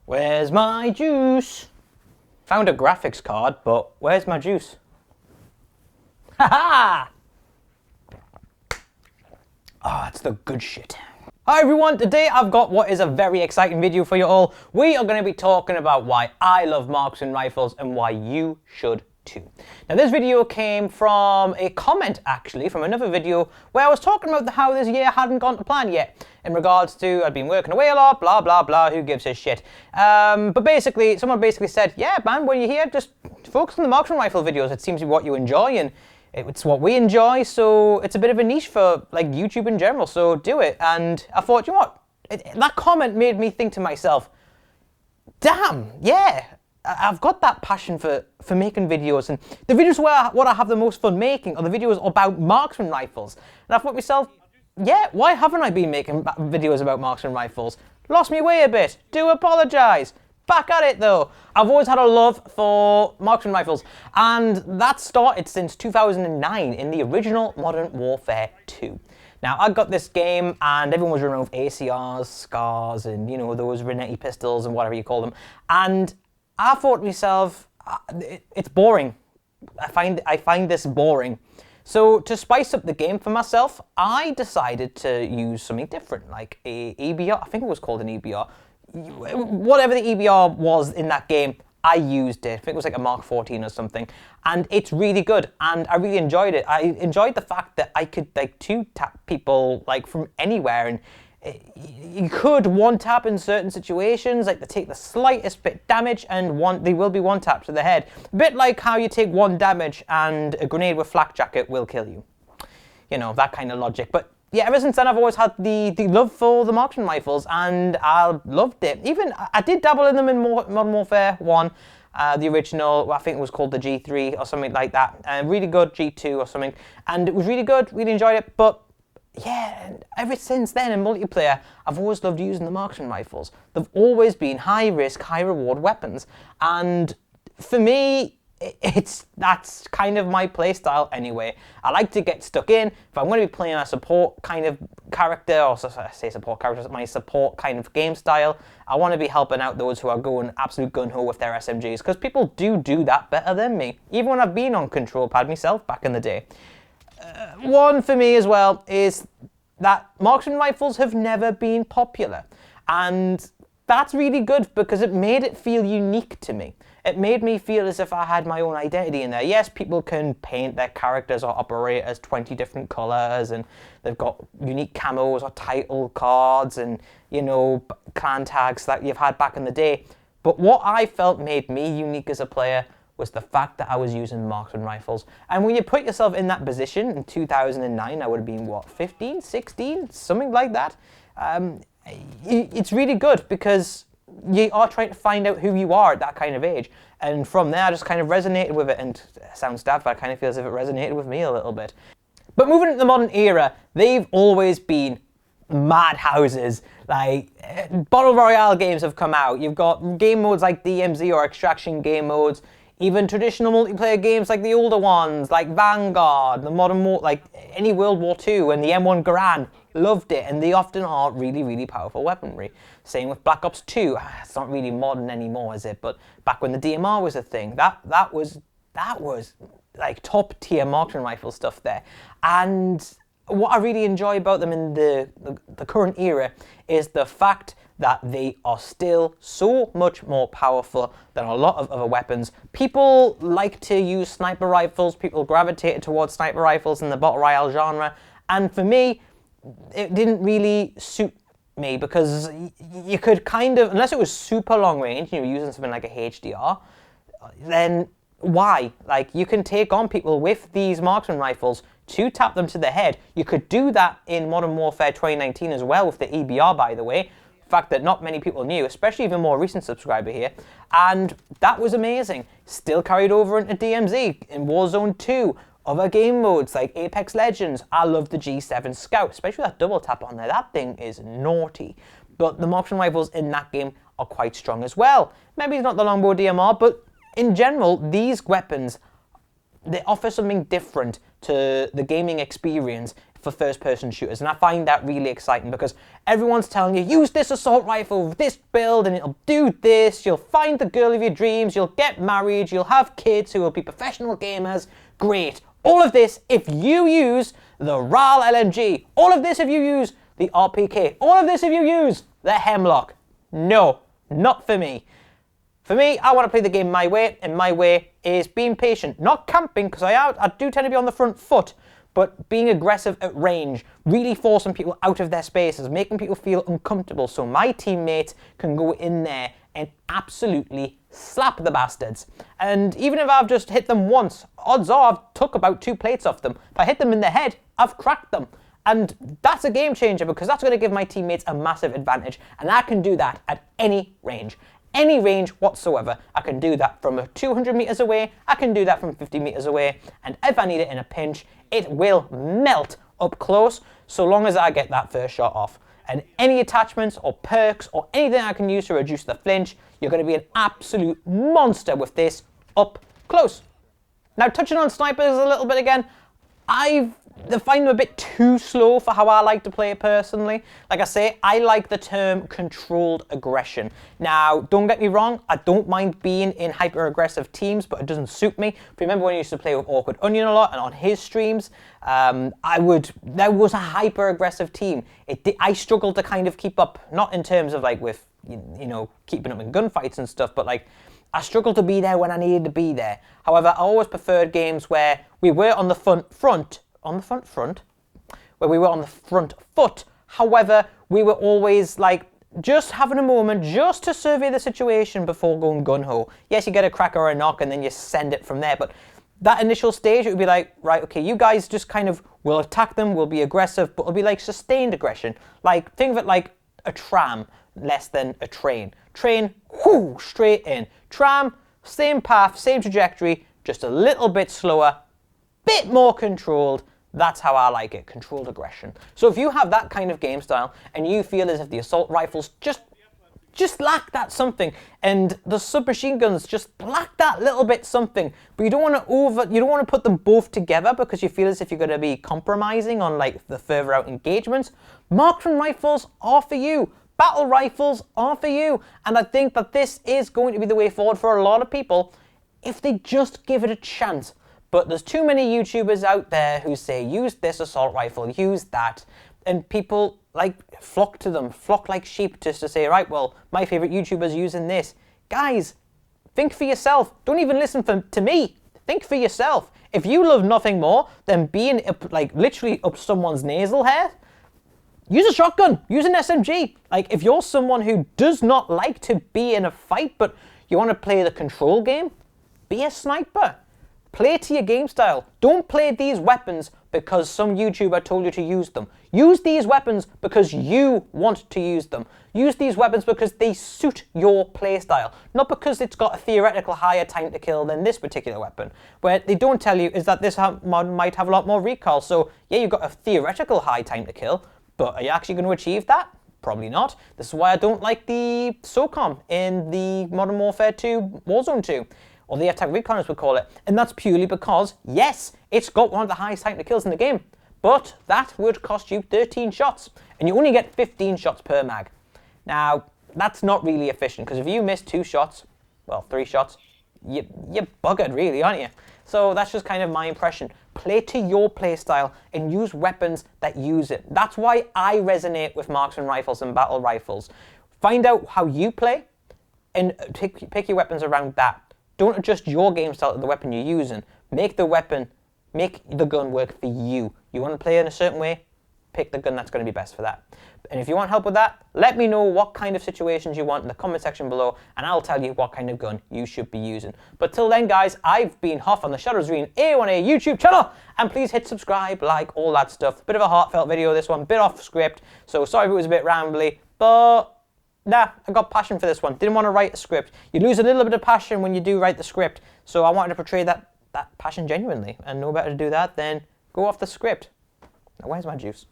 Where's my juice? Found a graphics card, but where's my juice? Ha ha! Ah, it's the good shit. Hi everyone, today I've got what is a very exciting video for you all. We are going to be talking about why I love Marksman rifles and why you should too. Now this video came from a comment actually from another video where I was talking about how this year hadn't gone to plan yet in regards to I'd been working away a lot, blah blah blah, who gives a shit. But basically, someone basically said, yeah man, when you're here, just focus on the Marksman rifle videos. It seems to be what you enjoy and it's what we enjoy, so it's a bit of a niche for like YouTube in general, so do it. And I thought, you know what, that comment made me think to myself, damn, yeah, I've got that passion for making videos, and the videos where what I have the most fun making are the videos about Marksman rifles. And I thought to myself, yeah, why haven't I been making videos about Marksman rifles? Lost me way a bit, do apologise. Back at it though. I've always had a love for Marksman rifles, and that started since 2009 in the original Modern Warfare 2. Now, I got this game and everyone was running around with ACRs, SCARs, and you know, those Renetti pistols and whatever you call them. And I thought to myself, it's boring. I find this boring. So to spice up the game for myself, I decided to use something different, like a EBR. I think it was called an EBR. Whatever the EBR was in that game, I used it. I think it was like a Mark 14 or something. And it's really good, and I really enjoyed it. I enjoyed the fact that I could like two-tap people like from anywhere, and you could one-tap in certain situations, like they take the slightest bit damage and they will be one-tap to the head. A bit like how you take one damage and a grenade with flak jacket will kill you. You know, that kind of logic. But yeah, ever since then I've always had the love for the Marksman rifles, and I loved it. Even, I did dabble in them in Modern Warfare 1, the original, I think it was called the G3 or something like that. Really good, G2 or something. And it was really good, really enjoyed it, but yeah, ever since then in multiplayer, I've always loved using the Marksman rifles. They've always been high risk, high reward weapons. And for me, that's kind of my play style anyway. I like to get stuck in. If I'm going to be playing a support kind of character, or I say support character, my support kind of game style, I want to be helping out those who are going absolute gun-ho with their SMGs, because people do that better than me, even when I've been on control pad myself back in the day. One for me as well is that Marksman rifles have never been popular, and that's really good because it made it feel unique to me. It made me feel as if I had my own identity in there. Yes, people can paint their characters or operate as 20 different colors, and they've got unique camos or title cards and, you know, clan tags that you've had back in the day. But what I felt made me unique as a player was the fact that I was using Marksman rifles. And when you put yourself in that position in 2009, I would have been, what, 15, 16, something like that. It's really good because you are trying to find out who you are at that kind of age. And from there, I just kind of resonated with it. And it sounds daft, but I kind of feel as if it resonated with me a little bit. But moving into the modern era, they've always been madhouses. Like, Battle Royale games have come out. You've got game modes like DMZ or Extraction game modes. Even traditional multiplayer games like the older ones, like Vanguard, the modern like any World War II and the M1 Garand, loved it, and they often are really, really powerful weaponry. Same with Black Ops 2. It's not really modern anymore, is it? But back when the DMR was a thing, that was like top tier Marksman rifle stuff there. And what I really enjoy about them in the current era is the fact that they are still so much more powerful than a lot of other weapons. People like to use sniper rifles. People gravitated towards sniper rifles in the Battle Royale genre. And for me, it didn't really suit me because you could kind of, unless it was super long range, you were using something like a HDR, then why? Like, you can take on people with these Marksman rifles to tap them to the head. You could do that in Modern Warfare 2019 as well with the EBR, by the way. Fact that not many people knew, especially even more recent subscriber here, and that was amazing. Still carried over into DMZ, in Warzone 2, other game modes like Apex Legends. I love the G7 Scout, especially that double tap on there. That thing is naughty. But the Marksman rifles in that game are quite strong as well. Maybe it's not the longbow DMR, but in general, these weapons, they offer something different to the gaming experience. for first-person shooters, and I find that really exciting because everyone's telling you, use this assault rifle, this build, and it'll do this, you'll find the girl of your dreams, you'll get married, you'll have kids who will be professional gamers. Great. All of this if you use the RAL LMG. All of this if you use the RPK. All of this if you use the Hemlock. No, not for me. For me, I want to play the game my way, and my way is being patient. Not camping, because I do tend to be on the front foot, but being aggressive at range, really forcing people out of their spaces, making people feel uncomfortable so my teammates can go in there and absolutely slap the bastards. And even if I've just hit them once, odds are I've took about 2 plates off them. If I hit them in the head, I've cracked them. And that's a game changer because that's going to give my teammates a massive advantage. And I can do that at any range. Any range whatsoever. I can do that from 200 meters away. I can do that from 50 meters away. And if I need it in a pinch, it will melt up close so long as I get that first shot off. And any attachments or perks or anything I can use to reduce the flinch, you're going to be an absolute monster with this up close. Now, touching on snipers a little bit again, I find them a bit too slow for how I like to play it personally. Like I say, I like the term controlled aggression. Now, don't get me wrong, I don't mind being in hyper-aggressive teams, but it doesn't suit me. If you remember when I used to play with Awkward Onion a lot, and on his streams, there was a hyper-aggressive team. I struggled to kind of keep up, not in terms of like with, you know, keeping up in gunfights and stuff, but like, I struggled to be there when I needed to be there. However, I always preferred games where we were on the front foot. However, we were always like just having a moment just to survey the situation before going gun-ho. Yes, you get a crack or a knock and then you send it from there, but that initial stage, it would be like, right, okay, you guys just kind of will attack them, will be aggressive, but it'll be like sustained aggression. Like, think of it like a tram less than a train. Train, whoo, straight in. Tram, same path, same trajectory, just a little bit slower, bit more controlled. That's how I like it, controlled aggression. So if you have that kind of game style and you feel as if the assault rifles just lack that something, and the submachine guns just lack that little bit something, but you don't want to put them both together because you feel as if you're going to be compromising on like the further out engagements, Marksman rifles are for you. Battle rifles are for you. And I think that this is going to be the way forward for a lot of people if they just give it a chance. But there's too many YouTubers out there who say, use this assault rifle, use that. And people like flock to them, flock like sheep just to say, right, well, my favorite YouTuber's using this. Guys, think for yourself. Don't even listen to me. Think for yourself. If you love nothing more than being up, like literally up someone's nasal hair, use a shotgun, use an SMG. Like if you're someone who does not like to be in a fight, but you want to play the control game, be a sniper. Play to your game style. Don't play these weapons because some YouTuber told you to use them. Use these weapons because you want to use them. Use these weapons because they suit your playstyle, not because it's got a theoretical higher time to kill than this particular weapon. Where they don't tell you is that this mod might have a lot more recoil. So yeah, you've got a theoretical high time to kill, but are you actually going to achieve that? Probably not. This is why I don't like the SOCOM in the Modern Warfare 2 Warzone 2. Or the attack recon as we call it. And that's purely because, yes, it's got one of the highest time to kills in the game, but that would cost you 13 shots, and you only get 15 shots per mag. Now, that's not really efficient, because if you miss 2 shots, well, 3 shots, you're buggered really, aren't you? So that's just kind of my impression. Play to your playstyle and use weapons that use it. That's why I resonate with marksman rifles and battle rifles. Find out how you play and pick your weapons around that. Don't adjust your game style to the weapon you're using. Make the gun work for you. You want to play in a certain way? Pick the gun that's going to be best for that. And if you want help with that, let me know what kind of situations you want in the comment section below, and I'll tell you what kind of gun you should be using. But till then, guys, I've been Hoff on the ShadowsReign A1A YouTube channel, and please hit subscribe, like, all that stuff. Bit of a heartfelt video, this one, bit off script, so sorry if it was a bit rambly, but nah, I got passion for this one. Didn't want to write a script. You lose a little bit of passion when you do write the script. So I wanted to portray that passion genuinely. And no better to do that than go off the script. Now, where's my juice?